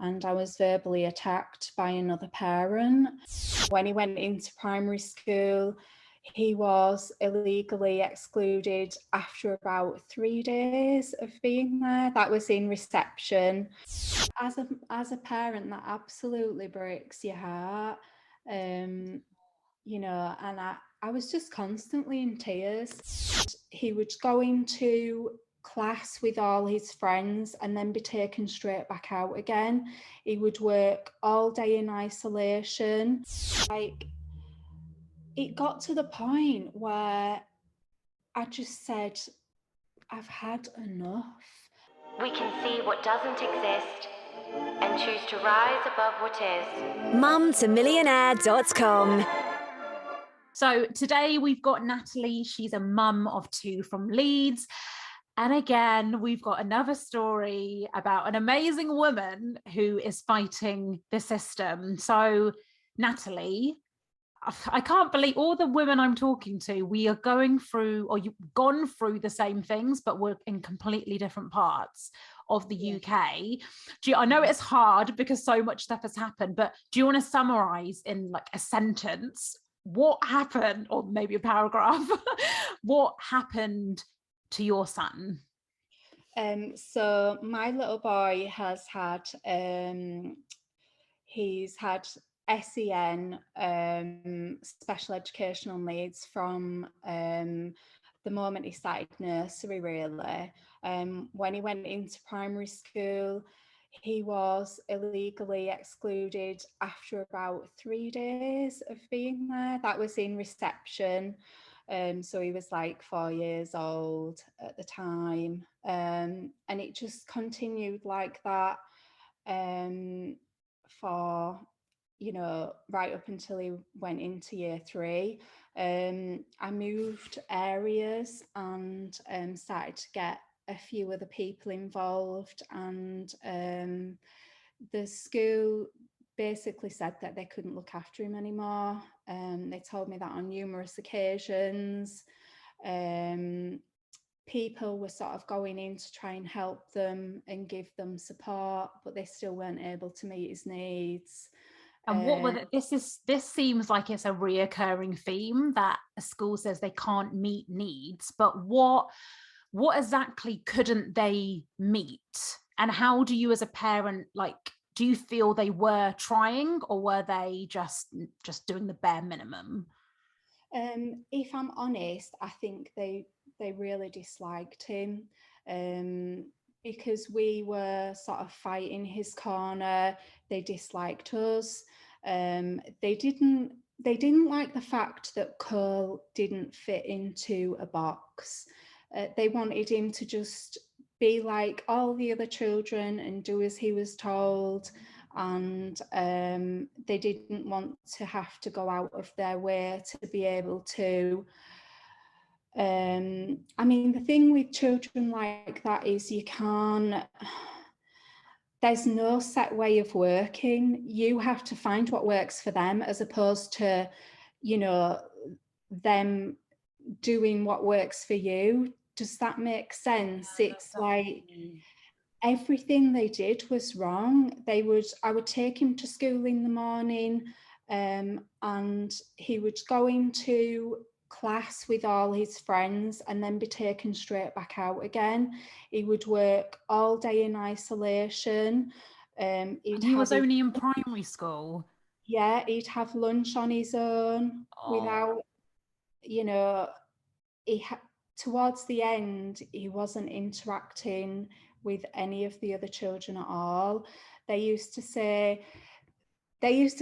and I was verbally attacked by another parent. When he went into primary school, he was illegally excluded after about 3 days of being there. That was in reception. As a parent, that absolutely breaks your heart. And I was just constantly in tears. He would go into class with all his friends and then be taken straight back out again. He would work all day in isolation. It got to the point where I just said, I've had enough. We can see what doesn't exist and choose to rise above what is. Mum-to-millionaire.com. So today we've got Natalie. She's a mum of 2 from Leeds. And again, we've got another story about an amazing woman who is fighting the system. So Natalie, I can't believe all the women I'm talking to, we are going through, or you've gone through the same things, but we're in completely different parts of the UK. I know it's hard because so much stuff has happened, but do you want to summarize in like a sentence what happened, or maybe a paragraph, what happened to your son? So my little boy has had, he's had SEN, special educational needs from the moment he started nursery, really. When he went into primary school, he was illegally excluded after about 3 days of being there. That was in reception. So he was like 4 years old at the time. And it just continued like that for, right up until he went into year 3. I moved areas and started to get a few other people involved, and the school basically said that they couldn't look after him anymore. They told me that on numerous occasions. People were sort of going in to try and help them and give them support, but they still weren't able to meet his needs. And what were this seems like it's a reoccurring theme that a school says they can't meet needs, but what exactly couldn't they meet? And how do you as a parent, do you feel they were trying, or were they just doing the bare minimum? If I'm honest, I think they really disliked him, because we were sort of fighting his corner. They disliked us. They didn't like the fact that Cole didn't fit into a box. They wanted him to just be like all the other children and do as he was told. And they didn't want to have to go out of their way to be able to. The thing with children like that is there's no set way of working. You have to find what works for them, as opposed to, them doing what works for you. Does that make sense? It's like everything they did was wrong. I would take him to school in the morning, and he would go into class with all his friends and then be taken straight back out again. He would work all day in isolation. He was only in primary school. Yeah, he'd have lunch on his own without, towards the end, he wasn't interacting with any of the other children at all. They used to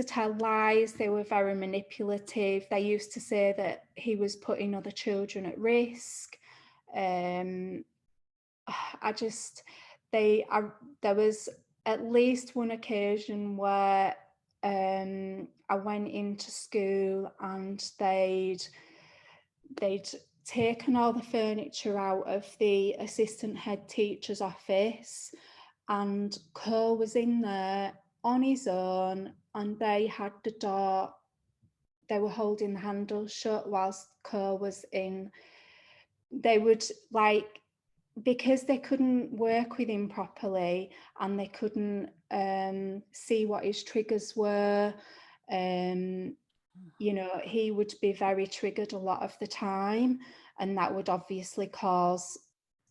tell lies. They were very manipulative. They used to say that he was putting other children at risk. There was at least one occasion where I went into school and they'd taken all the furniture out of the assistant head teacher's office, and Cole was in there on his own, and they had the door, they were holding the handle shut whilst Cole was in. They would because they couldn't work with him properly and they couldn't see what his triggers were, you know, he would be very triggered a lot of the time, and that would obviously cause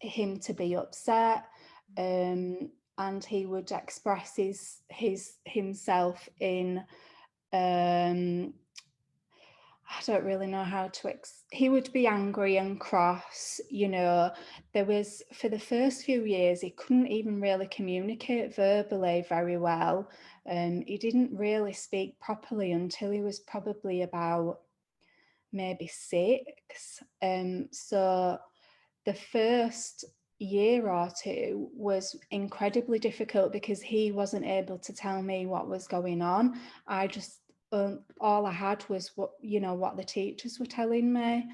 him to be upset, and he would express himself in I don't really know how to he would be angry and cross, you know. There was, for the first few years, he couldn't even really communicate verbally very well. He didn't really speak properly until he was probably about maybe 6. So the first year or two was incredibly difficult because he wasn't able to tell me what was going on. I just all I had was what the teachers were telling me.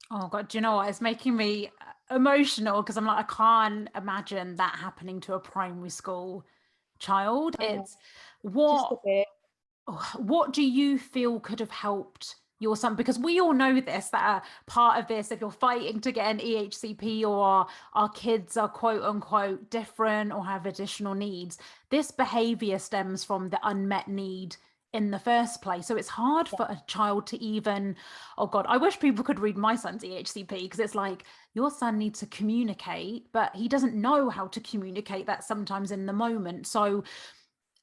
Oh God, do you know what? It's making me emotional because I'm like, I can't imagine that happening to a primary school child. It's Just a bit. what do you feel could have helped your son? Because we all know this, that part of this, if you're fighting to get an EHCP or our kids are quote unquote different or have additional needs, this behavior stems from the unmet need in the first place. So it's hard for a child to even, oh God, I wish people could read my son's EHCP, because it's like, your son needs to communicate, but he doesn't know how to communicate that sometimes in the moment. So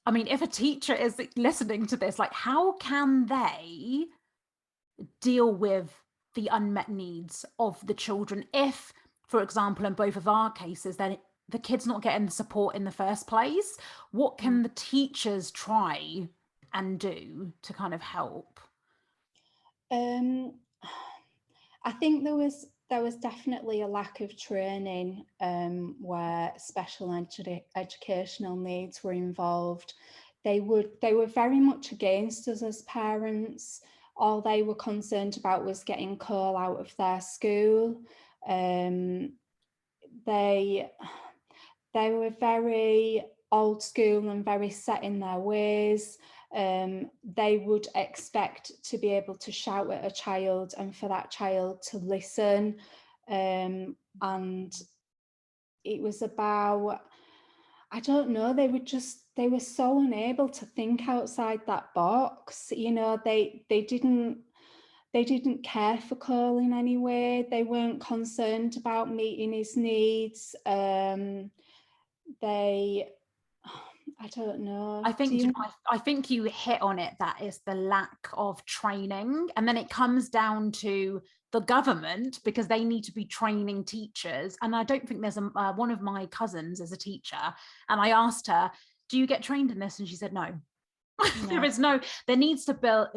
I mean, if a teacher is listening to this, like, how can they deal with the unmet needs of the children if, for example, in both of our cases, then the kid's not getting the support in the first place? What can the teachers try and do to kind of help? I think there was definitely a lack of training where special educational needs were involved. They were very much against us as parents. All they were concerned about was getting call out of their school. They were very old school and very set in their ways. They would expect to be able to shout at a child and for that child to listen. And it was about, I don't know, they were so unable to think outside that box. You know, they didn't care for Cole in any way. They weren't concerned about meeting his needs. I don't know. I think you hit on it. That is the lack of training. And then it comes down to the government, because they need to be training teachers. And I don't think there's one of my cousins is a teacher. And I asked her, do you get trained in this? And she said, no. There needs to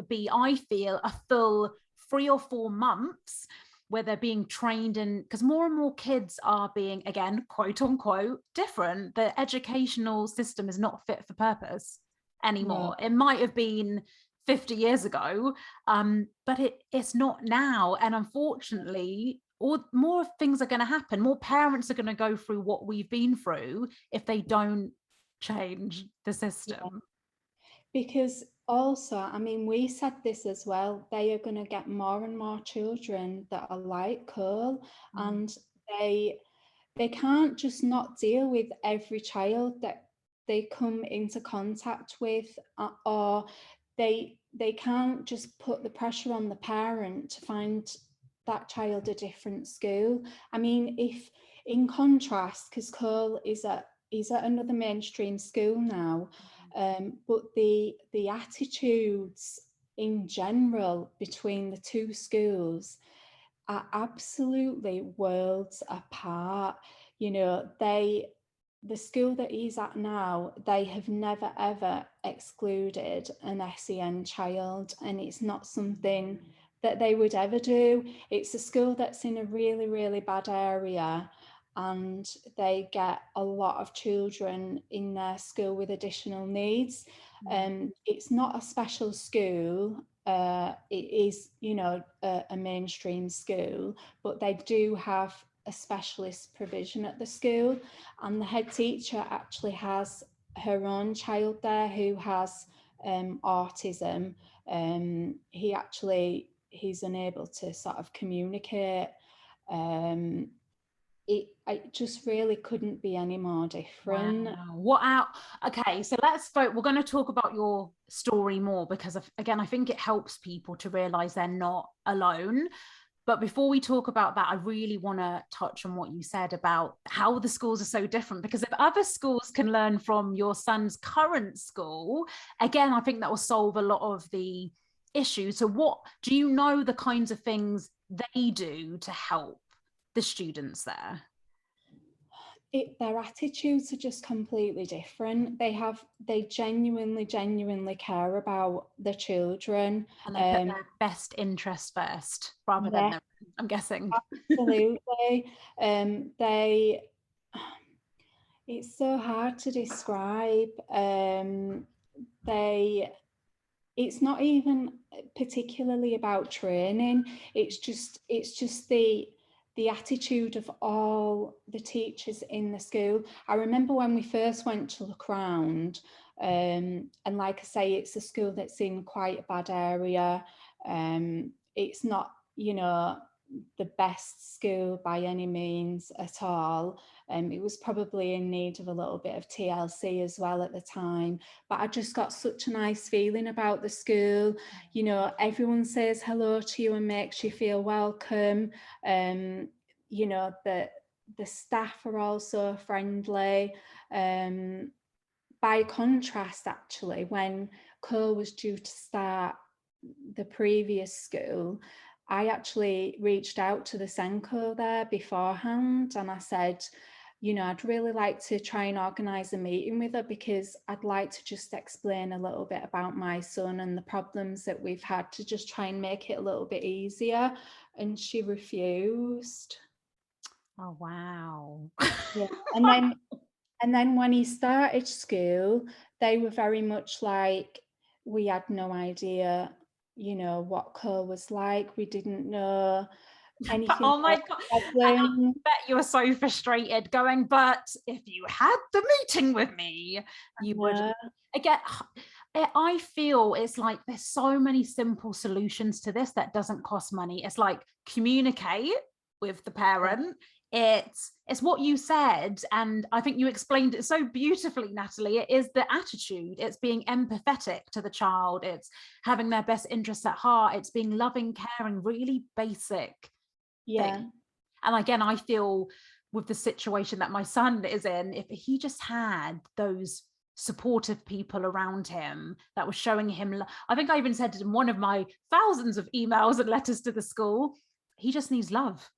be, I feel, a full 3 or 4 months where they're being trained in, because more and more kids are being, again, quote unquote, different. The educational system is not fit for purpose anymore. No. It might have been 50 years ago, but it's not now. And unfortunately, more things are going to happen. More parents are going to go through what we've been through if they don't change the system. Yeah. Because also, I mean, we said this as well, they are going to get more and more children that are like Cole, and they can't just not deal with every child that they come into contact with, or they can't just put the pressure on the parent to find that child a different school. I mean, if in contrast, because Cole is at another mainstream school now, but the attitudes in general between the two schools are absolutely worlds apart. You know, the school that he's at now, they have never ever excluded an SEN child, and it's not something that they would ever do. It's a school that's in a really, really bad area, and they get a lot of children in their school with additional needs. It's not a special school. It is, you know, a mainstream school, but they do have a specialist provision at the school, and the head teacher actually has her own child there who has autism. He's unable to sort of communicate. it just really couldn't be any more different. Wow. Okay, so we're going to talk about your story more, because again, I think it helps people to realize they're not alone. But before we talk about that, I really want to touch on what you said about how the schools are so different, because if other schools can learn from your son's current school, again, I think that will solve a lot of the issues. So what do you know the kinds of things they do to help the students there? Their attitudes are just completely different. They genuinely care about the children. And they put their best interest first rather than their own, I'm guessing. Absolutely. It's so hard to describe. It's not even particularly about training. It's just the attitude of all the teachers in the school. I remember when we first went to look around, and like I say, it's a school that's in quite a bad area. It's not, the best school by any means at all. It was probably in need of a little bit of TLC as well at the time, but I just got such a nice feeling about the school. Everyone says hello to you and makes you feel welcome. The staff are also friendly. By contrast, actually, when Cole was due to start the previous school, I actually reached out to the Senko there beforehand, and I said, I'd really like to try and organise a meeting with her, because I'd like to just explain a little bit about my son and the problems that we've had, to just try and make it a little bit easier. And she refused. Oh, wow. Yeah. And then when he started school, they were very much like, we had no idea, what Cole was like. We didn't know anything. Oh my God. I bet you were so frustrated going, but if you had the meeting with me, you would. Again, I feel it's like there's so many simple solutions to this that doesn't cost money. It's like communicate with the parent. It's what you said, and I think you explained it so beautifully, Natalie. It is the attitude. It's being empathetic to the child. It's having their best interests at heart. It's being loving, caring, really basic thing. And again, I feel with the situation that my son is in, if he just had those supportive people around him that was showing him, I think I even said in one of my thousands of emails and letters to the school, he just needs love.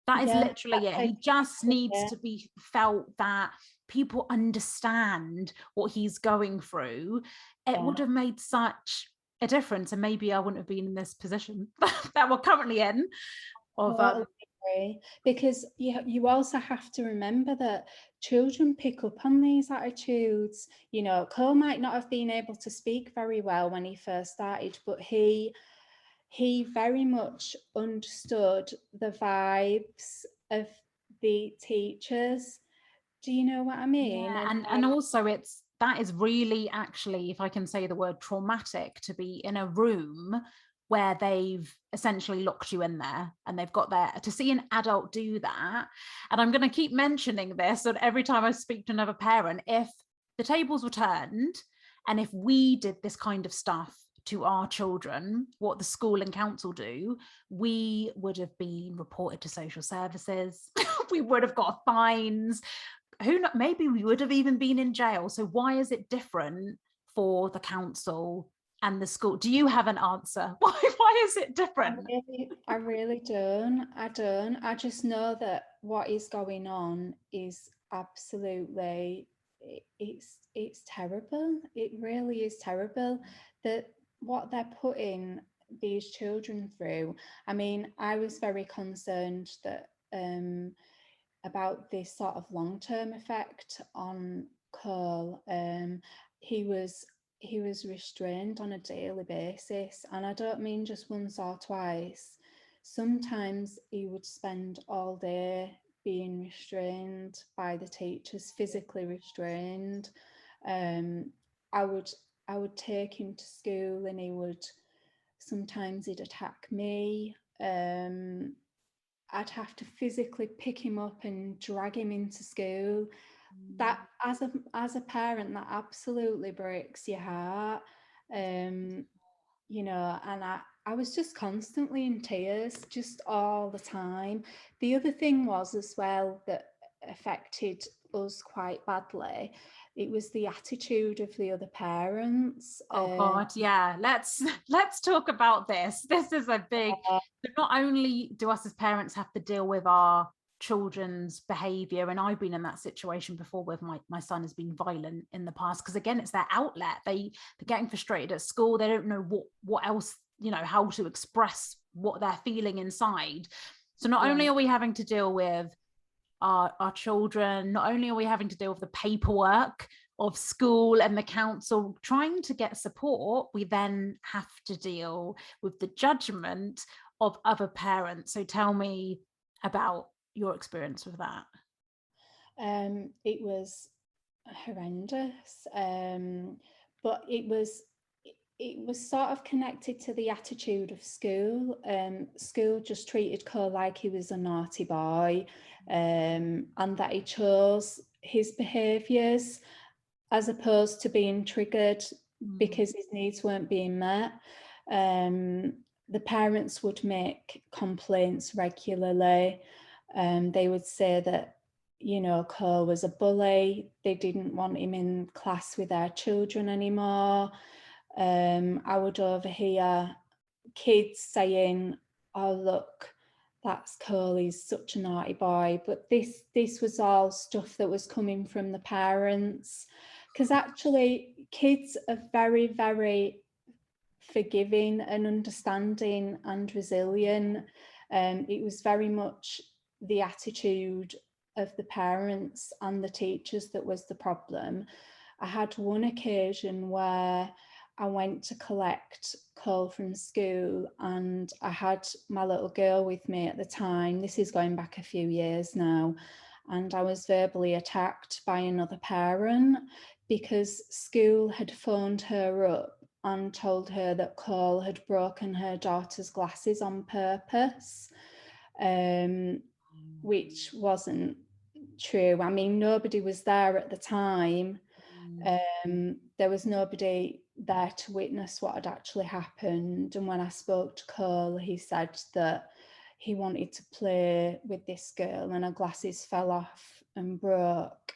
That is literally it. He just needs to be felt, that people understand what he's going through. It would have made such a difference, and maybe I wouldn't have been in this position that we're currently in. Because you also have to remember that children pick up on these attitudes. Cole might not have been able to speak very well when he first started, but he very much understood the vibes of the teachers. Do you know what I mean? And also that is really, actually, if I can say the word, traumatic, to be in a room where they've essentially locked you in there, and they've got there to see an adult do that. And I'm going to keep mentioning this, and every time I speak to another parent, if the tables were turned and if we did this kind of stuff to our children, what the school and council do, we would have been reported to social services. We would have got fines. Maybe we would have even been in jail. So why is it different for the council and the school? Do you have an answer? Why is it different? I really don't. I just know that what is going on is absolutely, it's terrible. It really is terrible that what they're putting these children through. I mean, I was very concerned that about this sort of long-term effect on Cole. He was restrained on a daily basis, and I don't mean just once or twice. Sometimes he would spend all day being restrained by the teachers, physically restrained. I would take him to school, and sometimes he'd attack me. I'd have to physically pick him up and drag him into school. That as a parent, that absolutely breaks your heart. You know, and I was just constantly in tears, just all the time. The other thing was as well that affected us quite badly. It was the attitude of the other parents. Oh God, yeah. Let's talk about this. This is a big. Not only do us as parents have to deal with our children's behavior, and I've been in that situation before where my son has been violent in the past, because again, it's their outlet. They're getting frustrated at school. They don't know what else, you know, how to express what they're feeling inside. So not only are we having to deal with our children, not only are we having to deal with the paperwork of school and the council trying to get support, we then have to deal with the judgment of other parents. So tell me about your experience with that. It was horrendous, but it was sort of connected to the attitude of school. School just treated Cole like he was a naughty boy, and that he chose his behaviours as opposed to being triggered because his needs weren't being met. The parents would make complaints regularly. They would say that, you know, Cole was a bully. They didn't want him in class with their children anymore. I would overhear kids saying, "Oh, look, that's Cole, he's such a naughty boy." But this was all stuff that was coming from the parents, because actually kids are very, very forgiving and understanding and resilient. It was very much the attitude of the parents and the teachers that was the problem. I had one occasion where I went to collect Cole from school, and I had my little girl with me at the time. This is going back a few years now. And I was verbally attacked by another parent because school had phoned her up and told her that Cole had broken her daughter's glasses on purpose, which wasn't true. I mean, nobody was there at the time. There was nobody there to witness what had actually happened. And when I spoke to Cole, he said that he wanted to play with this girl and her glasses fell off and broke.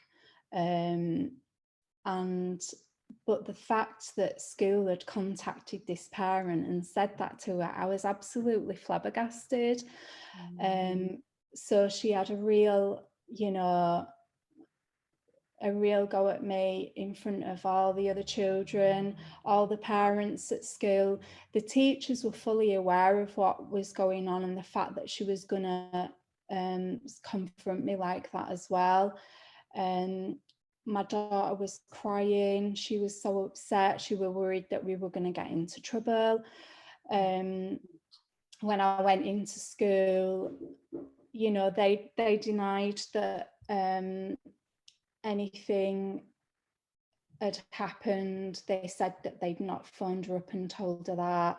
But the fact that school had contacted this parent and said that to her, I was absolutely flabbergasted. So she had a real go at me in front of all the other children, all the parents at school. The teachers were fully aware of what was going on and the fact that she was going to confront me like that as well. My daughter was crying. She was so upset. She was worried that we were going to get into trouble. When I went into school, you know, they denied that anything had happened. They said that they'd not phoned her up and told her that.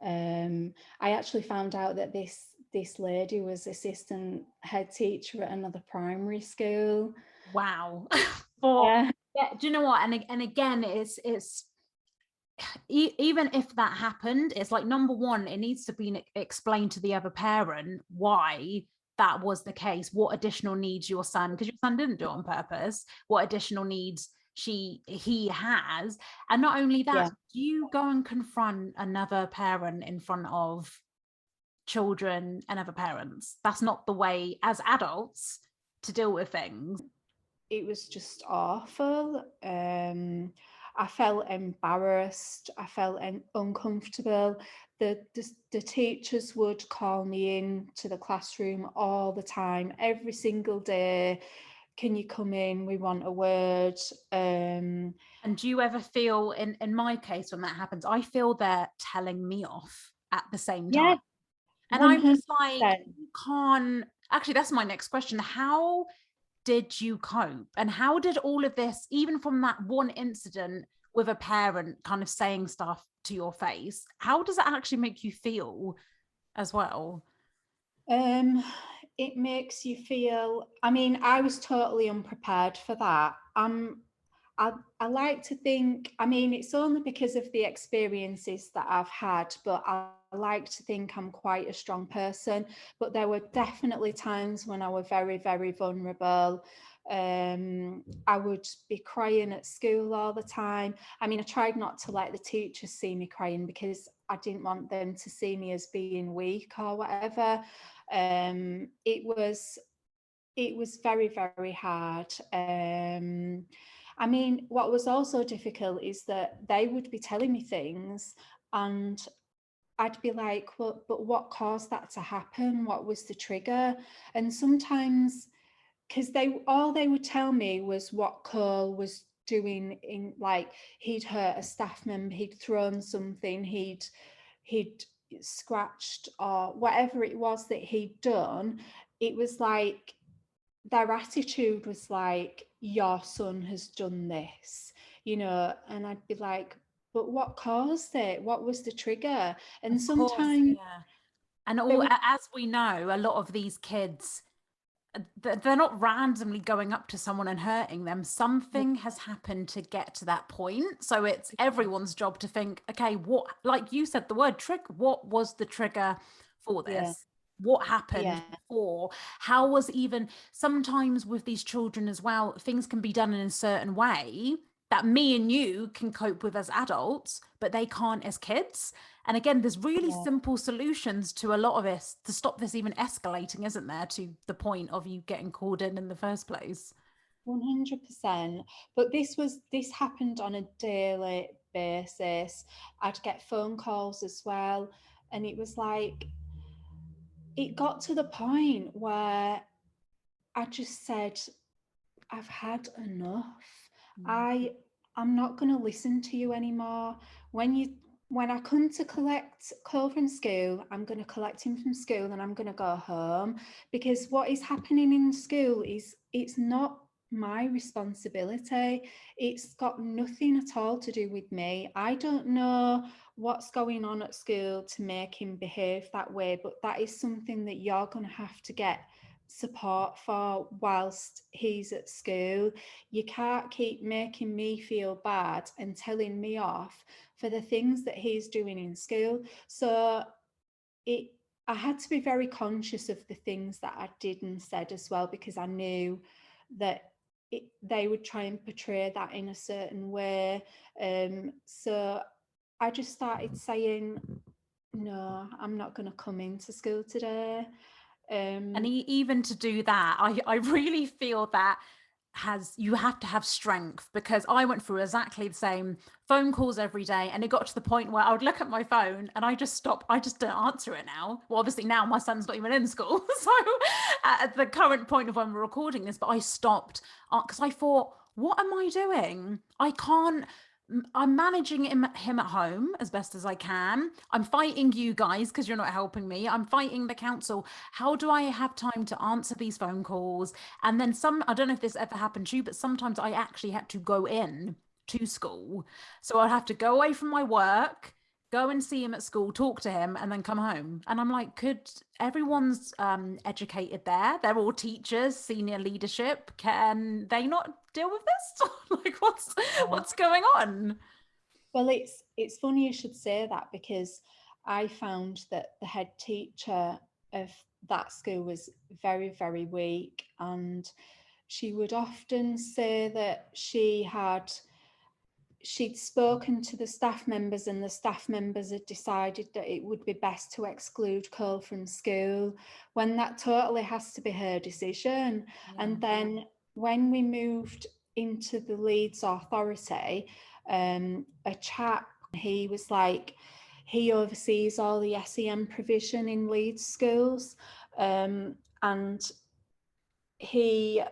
I actually found out that this lady was assistant head teacher at another primary school. Wow. Yeah, do you know what? And again, it's even if that happened, it's like, number one, it needs to be explained to the other parent why that was the case, what additional needs your son, because your son didn't do it on purpose, what additional needs he has. And not only that, do you go and confront another parent in front of children and other parents? That's not the way as adults to deal with things. It was just awful. I felt embarrassed. I felt uncomfortable. The teachers would call me in to the classroom all the time, every single day. Can you come in? We want a word. And do you ever feel, in my case, when that happens, I feel they're telling me off at the same time. And 100%. I'm just like, you can't. Actually, that's my next question. How did you cope? And how did all of this, even from that one incident with a parent kind of saying stuff to your face, how does that actually make you feel as well? It makes you feel, I mean, I was totally unprepared for that. I like to think, I mean, it's only because of the experiences that I've had, but I like to think I'm quite a strong person. But there were definitely times when I was very, very vulnerable. I would be crying at school all the time. I mean, I tried not to let the teachers see me crying because I didn't want them to see me as being weak or whatever. It was very, very hard. I mean, what was also difficult is that they would be telling me things and I'd be like, well, but what caused that to happen? What was the trigger? And sometimes, because all they would tell me was what Cole was doing, in like he'd hurt a staff member, he'd thrown something, he'd scratched or whatever it was that he'd done. It was like their attitude was like, your son has done this, and I'd be like, but what caused it? What was the trigger? And Of course, sometimes yeah. And they would, as we know, a lot of these kids, they're not randomly going up to someone and hurting them. Something has happened to get to that point. So it's everyone's job to think, okay, what, like you said, the word trick, what was the trigger for yeah, this? What happened yeah, before? How was, even sometimes with these children as well, things can be done in a certain way that me and you can cope with as adults, but they can't as kids. And again, there's really yeah, simple solutions to a lot of this to stop this even escalating, isn't there, to the point of you getting called in the first place? 100%. But this happened on a daily basis. I'd get phone calls as well, and it was like, it got to the point where I just said, I've had enough. Mm. I'm not going to listen to you anymore. When I come to collect Cole from school, I'm going to collect him from school and I'm going to go home, because what is happening in school is, it's not my responsibility. It's got nothing at all to do with me. I don't know what's going on at school to make him behave that way, but that is something that you're going to have to get support for whilst he's at school. You can't keep making me feel bad and telling me off for the things that he's doing in school. So it I had to be very conscious of the things that I did and said as well, because I knew that they would try and portray that in a certain way. So I just started saying, no, I'm not going to come into school today. And Um, even to do that, I really feel that you have to have strength, because I went through exactly the same phone calls every day, and it got to the point where I would look at my phone and I just stop. I just don't answer it now. Well, obviously now my son's not even in school, so at the current point of when we're recording this, but I stopped because I thought, what am I doing? I can't. I'm managing him at home as best as I can. I'm fighting you guys because you're not helping me. I'm fighting the council. How do I have time to answer these phone calls? And then I don't know if this ever happened to you, but sometimes I actually had to go in to school. So I'd have to go away from my work, go and see him at school, talk to him, and then come home. And I'm like, could everyone's educated there? They're all teachers, senior leadership. Can they not deal with this? Like, what's going on? well, it's funny you should say that, because I found that the head teacher of that school was very, very weak, and she would often say that she'd spoken to the staff members and the staff members had decided that it would be best to exclude Cole from school, when that totally has to be her decision. Yeah. And then when we moved into the Leeds Authority, a chap, he was like, he oversees all the SEM provision in Leeds schools, and he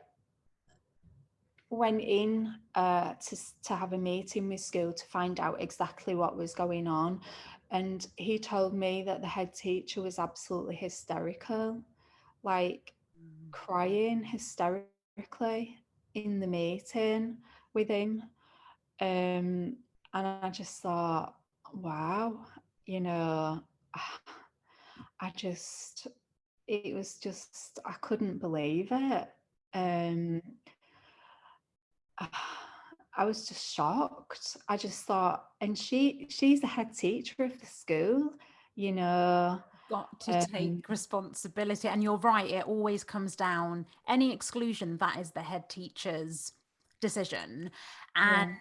went in to have a meeting with school to find out exactly what was going on, and he told me that the head teacher was absolutely hysterical, like crying hysterically in the meeting with him. And I just thought, wow, you know, I just it was just, I couldn't believe it. I was just shocked. I just thought, and she's the head teacher of the school, you know. Got to take responsibility. And you're right, it always comes down, any exclusion, that is the head teacher's decision. And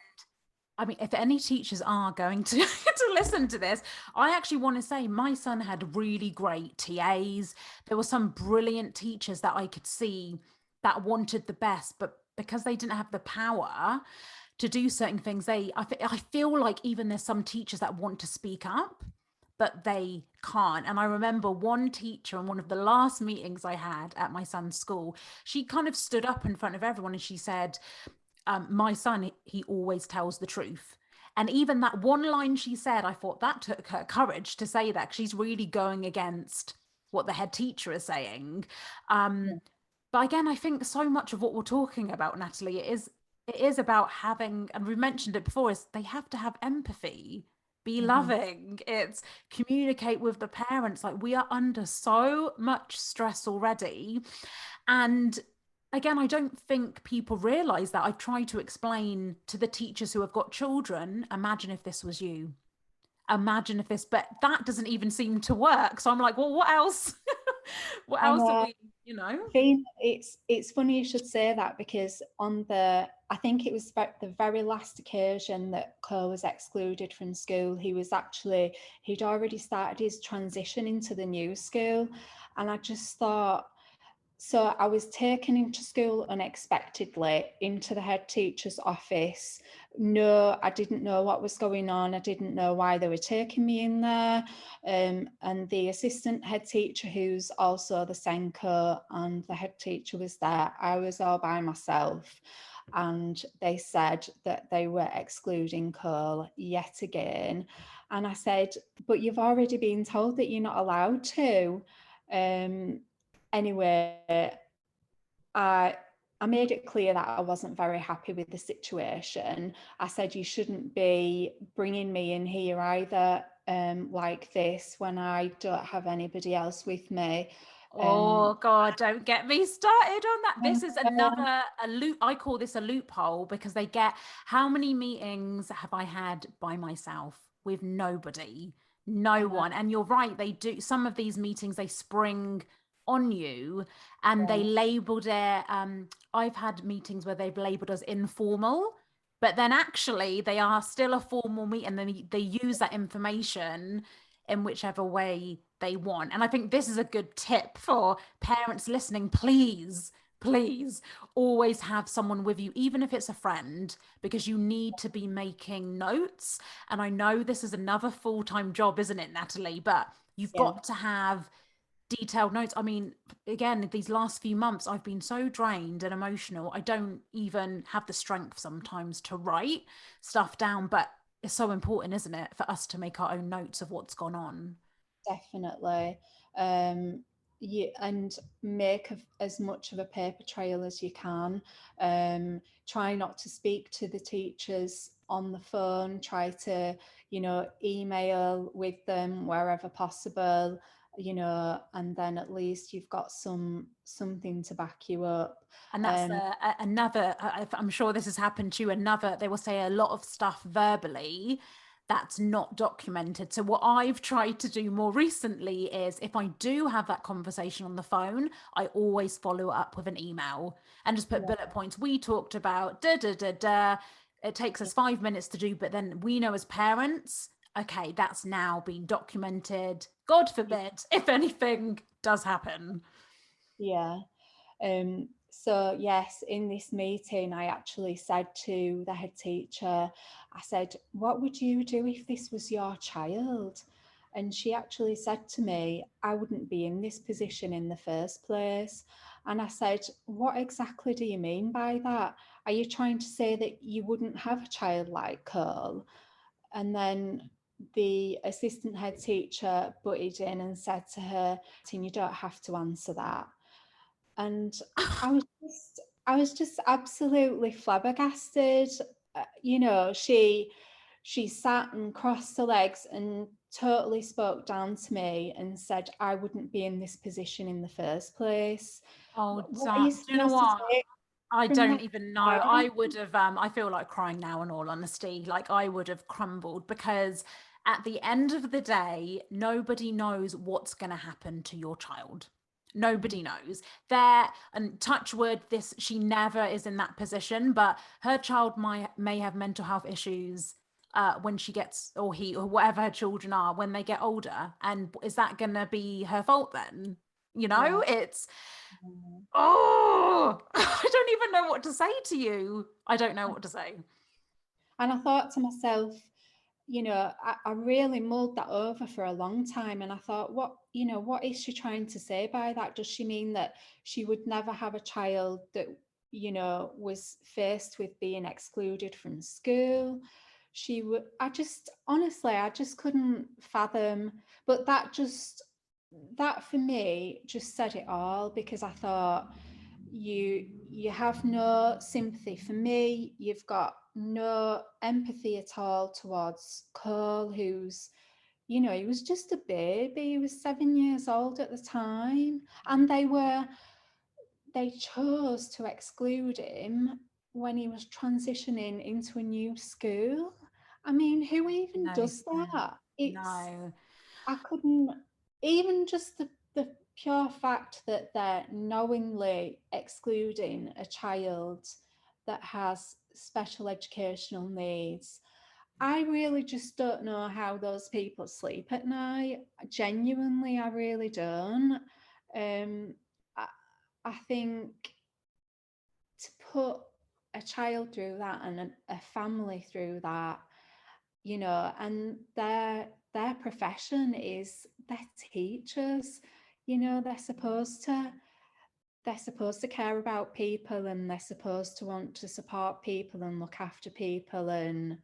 I mean, if any teachers are going to, to listen to this, I actually want to say my son had really great TAs. There were some brilliant teachers that I could see that wanted the best, but because they didn't have the power to do certain things, I feel like even there's some teachers that want to speak up, but they can't. And I remember one teacher in one of the last meetings I had at my son's school, she kind of stood up in front of everyone and she said, my son, he always tells the truth. And even that one line she said, I thought that took her courage to say that. She's really going against what the head teacher is saying. But again, I think so much of what we're talking about, Natalie, it is about having, and we mentioned it before, is they have to have empathy, be loving, it's communicate with the parents. Like, we are under so much stress already. And again, I don't think people realize that. I try to explain to the teachers who have got children, imagine if this was you. Imagine if this, but that doesn't even seem to work. So I'm like, well, what else? What else are we, you know? It's funny you should say that, because I think it was the very last occasion that Cole was excluded from school, he'd already started his transition into the new school. And I just thought, so I was taken into school unexpectedly, into the head teacher's office. No, I didn't know what was going on. I didn't know why they were taking me in there. And the assistant head teacher, who's also the Senko, and the head teacher was there. I was all by myself. And they said that they were excluding Cole yet again. And I said, but you've already been told that you're not allowed to. Anyway, I made it clear that I wasn't very happy with the situation. I said, you shouldn't be bringing me in here either, like this, when I don't have anybody else with me. Oh God, don't get me started on that. This is another loop. I call this a loophole, because they get, how many meetings have I had by myself with nobody, no one? And you're right, they do. Some of these meetings, they spring on you, and they labeled it. I've had meetings where they've labeled us informal, but then actually they are still a formal meeting, and then they use that information in whichever way they want. And I think this is a good tip for parents listening. Please always have someone with you, even if it's a friend, because you need to be making notes. And I know this is another full-time job, isn't it, Natalie? But you've got to have detailed notes. I mean, again, these last few months, I've been so drained and emotional. I don't even have the strength sometimes to write stuff down, but it's so important, isn't it, for us to make our own notes of what's gone on? Definitely. And make as much of a paper trail as you can. Try not to speak to the teachers on the phone. Try to, email with them wherever possible, and then at least you've got something to back you up. And that's another, I'm sure this has happened to you, they will say a lot of stuff verbally that's not documented. So what I've tried to do more recently is, if I do have that conversation on the phone, I always follow up with an email and just put bullet points. We talked about it takes us 5 minutes to do, but then we know as parents, okay, that's now been documented. God forbid if anything does happen. Yeah. So yes, in this meeting, I actually said to the head teacher, I said, what would you do if this was your child? And she actually said to me, I wouldn't be in this position in the first place. And I said, what exactly do you mean by that? Are you trying to say that you wouldn't have a child like Cole? And then the assistant head teacher butted in and said to her, you don't have to answer that. And I was just absolutely flabbergasted. She sat and crossed her legs and totally spoke down to me and said I wouldn't be in this position in the first place. Oh, What are you do you know supposed to what? take I from don't that? even know. I would have, I feel like crying now, in all honesty. Like, I would have crumbled, because at the end of the day, nobody knows what's going to happen to your child. Nobody knows. And touch wood, she never is in that position, but her child may have mental health issues when she gets, or he, or whatever her children are, when they get older. And is that going to be her fault then? You know, Yeah. it's, oh, I don't even know what to say to you. I don't know what to say. And I thought to myself, you know, I really mulled that over for a long time. And I thought, what is she trying to say by that? Does she mean that she would never have a child that, was faced with being excluded from school? She would, honestly, I just couldn't fathom. But that for me just said it all, because I thought, you have no sympathy for me, you've got no empathy at all towards Cole, who's, he was just a baby, he was 7 years old at the time, and they chose to exclude him when he was transitioning into a new school. I mean, who even No does sense. that? It's No. I couldn't, even just the pure fact that they're knowingly excluding a child that has special educational needs. I really just don't know how those people sleep at night. Genuinely, I really don't. Um, I, I think to put a child through that, and a family through that, and their profession is, they're teachers. They're supposed to care about people, and they're supposed to want to support people and look after people, and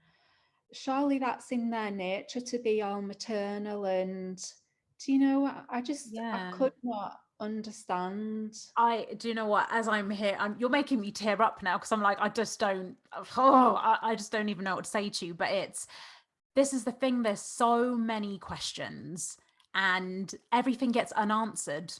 surely that's in their nature to be all maternal. And do you know what, I Yeah. could not understand. I do, you know what, as I'm here, you're making me tear up now, because I'm like, I just don't, I just don't even know what to say to you. But this is the thing, there's so many questions and everything gets unanswered.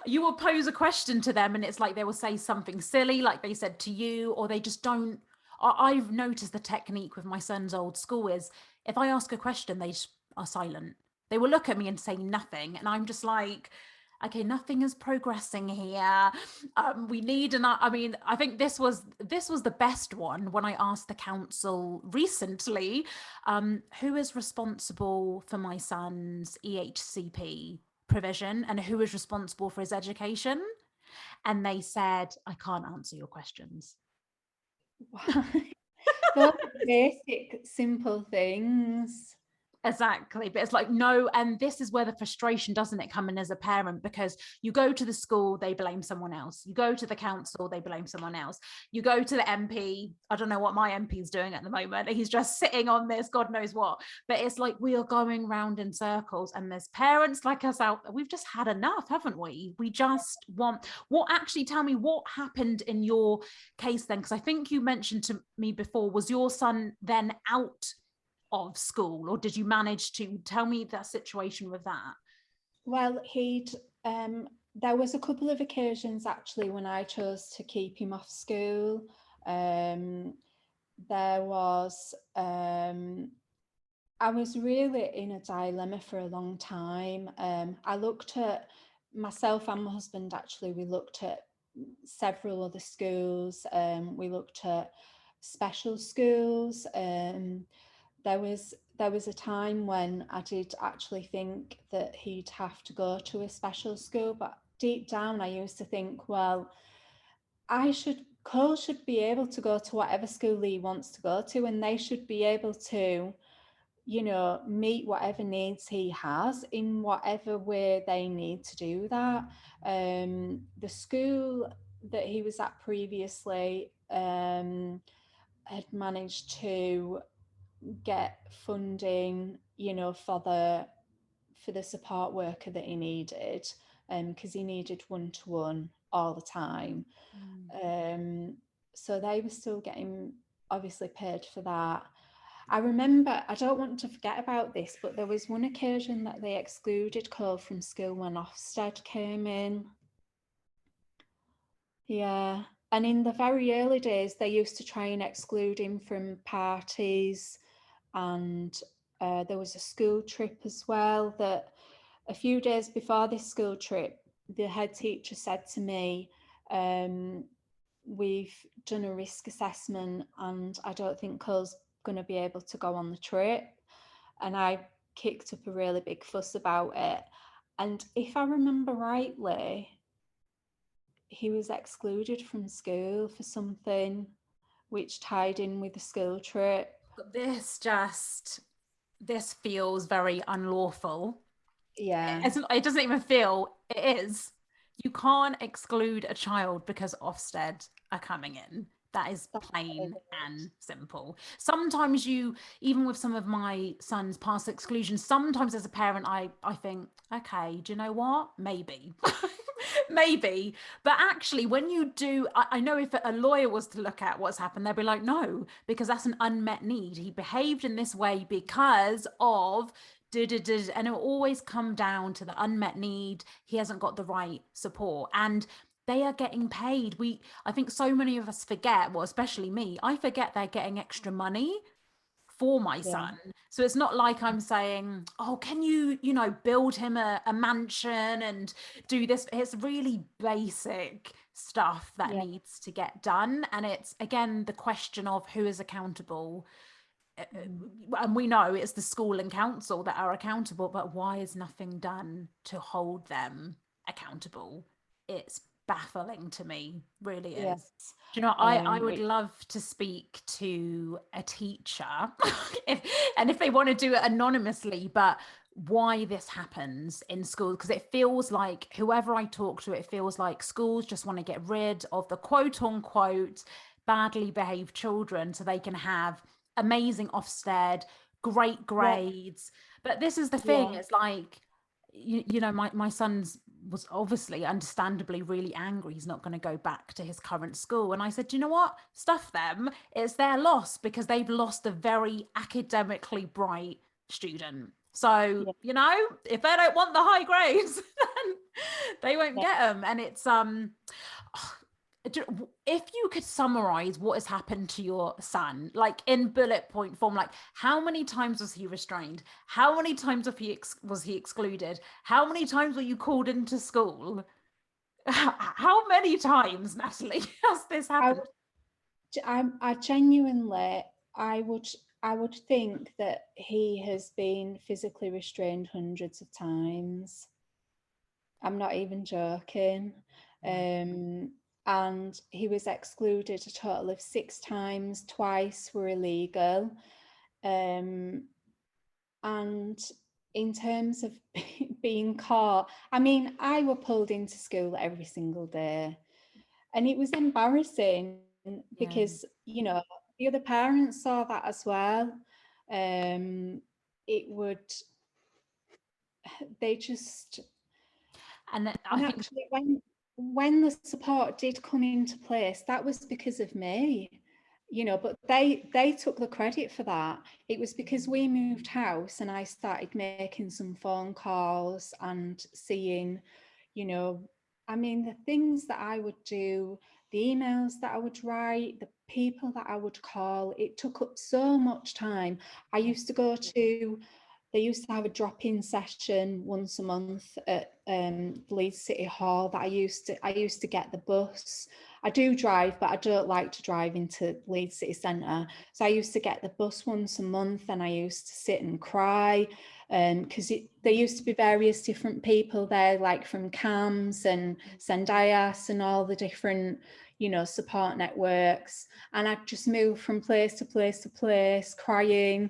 You will pose a question to them and it's like they will say something silly like they said to you, or they just don't. I've noticed the technique with my son's old school is, if I ask a question, they just are silent. They will look at me and say nothing, and I'm just like, okay, nothing is progressing here. We need I mean, I think this was the best one when I asked the council recently, who is responsible for my son's EHCP provision and who is responsible for his education? And they said, I can't answer your questions. Why? Those basic simple things. Exactly. But it's like, no. And this is where the frustration, doesn't it, come in as a parent? Because you go to the school, they blame someone else. You go to the council, they blame someone else. You go to the MP. I don't know what my MP is doing at the moment. He's just sitting on this, God knows what. But it's like, we are going round in circles. And there's parents like us out. We've just had enough, haven't we? We just want, tell me what happened in your case then? Because I think you mentioned to me before, was your son then out of school, or did you manage to tell me that situation with that? Well, there was a couple of occasions actually when I chose to keep him off school. There was I was really in a dilemma for a long time. I looked at, myself and my husband actually, we looked at several other schools. We looked at special schools. There was a time when I did actually think that he'd have to go to a special school, but deep down I used to think, well, Cole should be able to go to whatever school he wants to go to, and they should be able to, meet whatever needs he has in whatever way they need to do that. The school that he was at previously had managed to get funding, for the support worker that he needed, because he needed one-to-one all the time. So they were still getting obviously paid for that. I remember, I don't want to forget about this, but there was one occasion that they excluded Cole from school when Ofsted came in. Yeah. And in the very early days, they used to try and exclude him from parties. And there was a school trip as well that a few days before this school trip, the head teacher said to me, we've done a risk assessment and I don't think Cole's going to be able to go on the trip. And I kicked up a really big fuss about it. And if I remember rightly, he was excluded from school for something which tied in with the school trip. This feels very unlawful. Yeah. It doesn't even feel, it is. You can't exclude a child because Ofsted are coming in. That is plain and simple. Sometimes even with some of my son's past exclusions, sometimes as a parent, I think, okay, do you know what? Maybe. Maybe. But actually, when you do, I know if a lawyer was to look at what's happened, they'd be like, no, because that's an unmet need. He behaved in this way because of and it will always come down to the unmet need. He hasn't got the right support, and they are getting paid. I think so many of us forget, well, especially me, I forget they're getting extra money for my son. So it's not like I'm saying, oh, can you build him a mansion and do this. It's really basic stuff that needs to get done. And it's, again, the question of who is accountable. And we know it's the school and council that are accountable, but why is nothing done to hold them accountable? It's baffling to me, really is. Do you know, I would love to speak to a teacher if they want to do it anonymously, but why this happens in schools, because it feels like whoever I talk to, it feels like schools just want to get rid of the quote unquote badly behaved children so they can have amazing Ofsted, great grades. But this is the thing, it's like, my son's was obviously understandably really angry. He's not going to go back to his current school. And I said, do you know what? Stuff them. It's their loss because they've lost a very academically bright student. So, if they don't want the high grades, then they won't get them. And it's, if you could summarize what has happened to your son, like in bullet point form, like how many times was he restrained? How many times was he excluded? How many times were you called into school? How many times, Natalie, has this happened? I genuinely, I would think that he has been physically restrained hundreds of times. I'm not even joking. And he was excluded a total of 6 times. Twice were illegal. And in terms of being caught, I mean, I were pulled into school every single day, and it was embarrassing because, the other parents saw that as well. They just, and actually, when the support did come into place, that was because of me, but they took the credit for that. It was because we moved house and I started making some phone calls and seeing, the things that I would do, the emails that I would write, the people that I would call. It took up so much time. They used to have a drop-in session once a month at Leeds City Hall. That I used to get the bus. I do drive, but I don't like to drive into Leeds City Centre. So I used to get the bus once a month, and I used to sit and cry because there used to be various different people there, like from CAMS and Sendias and all the different, support networks. And I'd just move from place to place to place, crying.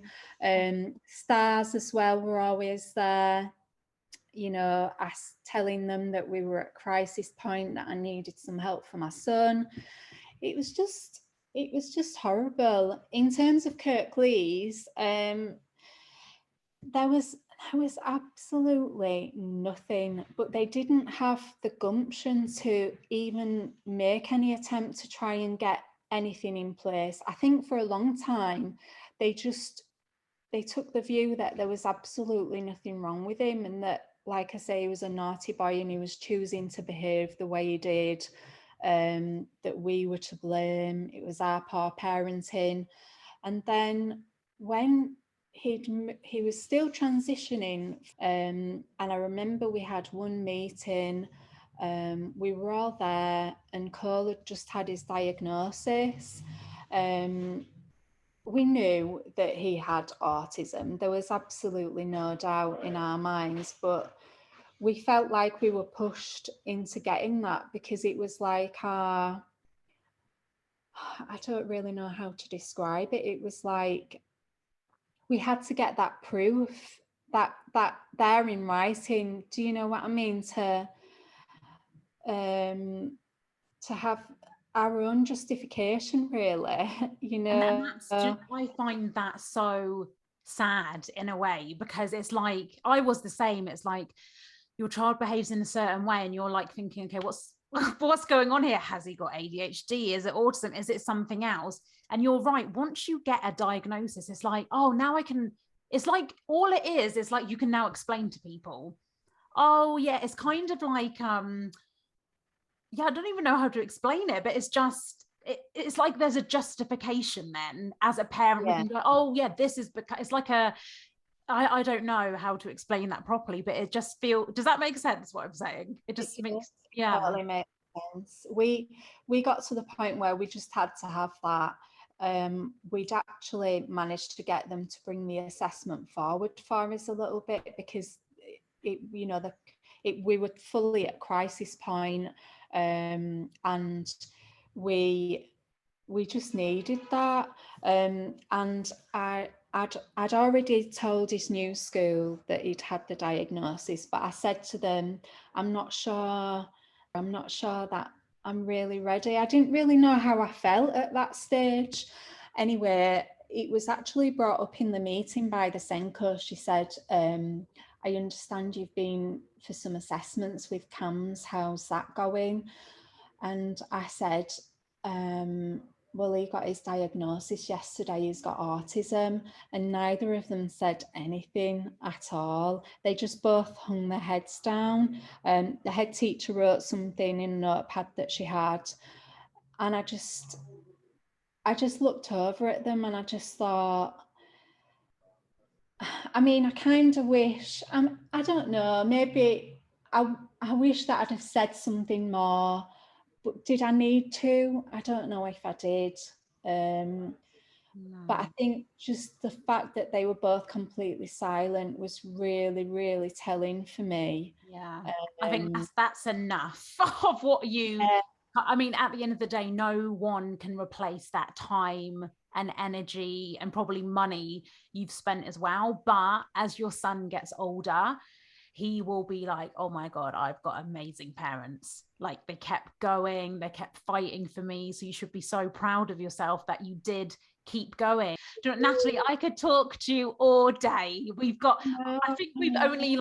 Stars as well were always there, us telling them that we were at crisis point, that I needed some help for my son. It was just horrible. In terms of Kirklees, there was absolutely nothing, but they didn't have the gumption to even make any attempt to try and get anything in place. I think for a long time they just they took the view that there was absolutely nothing wrong with him, and that, like I say, he was a naughty boy and he was choosing to behave the way he did, that we were to blame. It was our poor parenting. And then when he was still transitioning, and I remember we had one meeting, we were all there, and Cole had just had his diagnosis. We knew that he had autism. There was absolutely no doubt in our minds, but we felt like we were pushed into getting that, because it was like I don't really know how to describe it. It was like we had to get that proof, that there in writing. Do you know what I mean? To have our own justification, really, you know. And that's just, I find that so sad in a way, because it's like, I was the same. It's like your child behaves in a certain way and you're like thinking, okay, what's going on here? Has he got ADHD? Is it autism? Is it something else? And you're right, once you get a diagnosis, it's like, oh, now I can, it's like all it is like you can now explain to people. Oh yeah, it's kind of like yeah, I don't even know how to explain it, but it's just it's like there's a justification then as a parent. Yeah. We can go, oh yeah, this is because it's like I don't know how to explain that properly, but it just does that make sense what I'm saying? It just makes totally makes sense. We got to the point where we just had to have that. We'd actually managed to get them to bring the assessment forward for us a little bit, because we were fully at crisis point, and we just needed that. And I'd already told his new school that he'd had the diagnosis, but I said to them, I'm not sure that I'm really ready. I didn't really know how I felt at that stage. Anyway, it was actually brought up in the meeting by the Senko. She said, I understand you've been for some assessments with CAMS. How's that going? And I said, well, he got his diagnosis yesterday. He's got autism. And neither of them said anything at all. They just both hung their heads down. The head teacher wrote something in a notepad that she had. And I just looked over at them and I just thought, I mean, I kind of wish, I don't know, maybe I wish that I'd have said something more, but did I need to? I don't know if I did. No. But I think just the fact that they were both completely silent was really, really telling for me. Yeah, I think that's enough of what you, I mean, at the end of the day, no one can replace that time and energy and probably money you've spent as well. But as your son gets older, he will be like, oh my God, I've got amazing parents. Like they kept going, they kept fighting for me. So you should be so proud of yourself that you did keep going. Do you know, Natalie, I could talk to you all day. I think we've only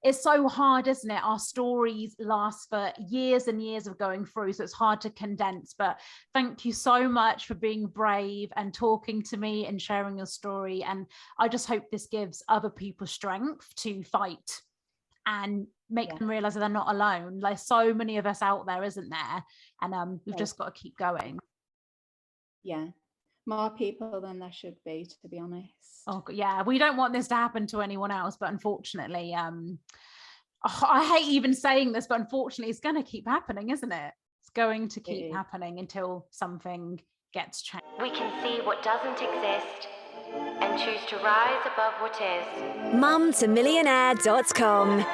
it's so hard, isn't it? Our stories last for years and years of going through, so it's hard to condense. But thank you so much for being brave and talking to me and sharing your story. And I just hope this gives other people strength to fight and make them realize that they're not alone. Like so many of us out there, isn't there? And we've just got to keep going. Yeah. More people than there should be, to be honest. Oh yeah, we don't want this to happen to anyone else, but unfortunately, I hate even saying this, but unfortunately it's going to keep happening, isn't it? It's going to keep happening until something gets changed. We can see what doesn't exist and choose to rise above what is. MumToMillionaire.com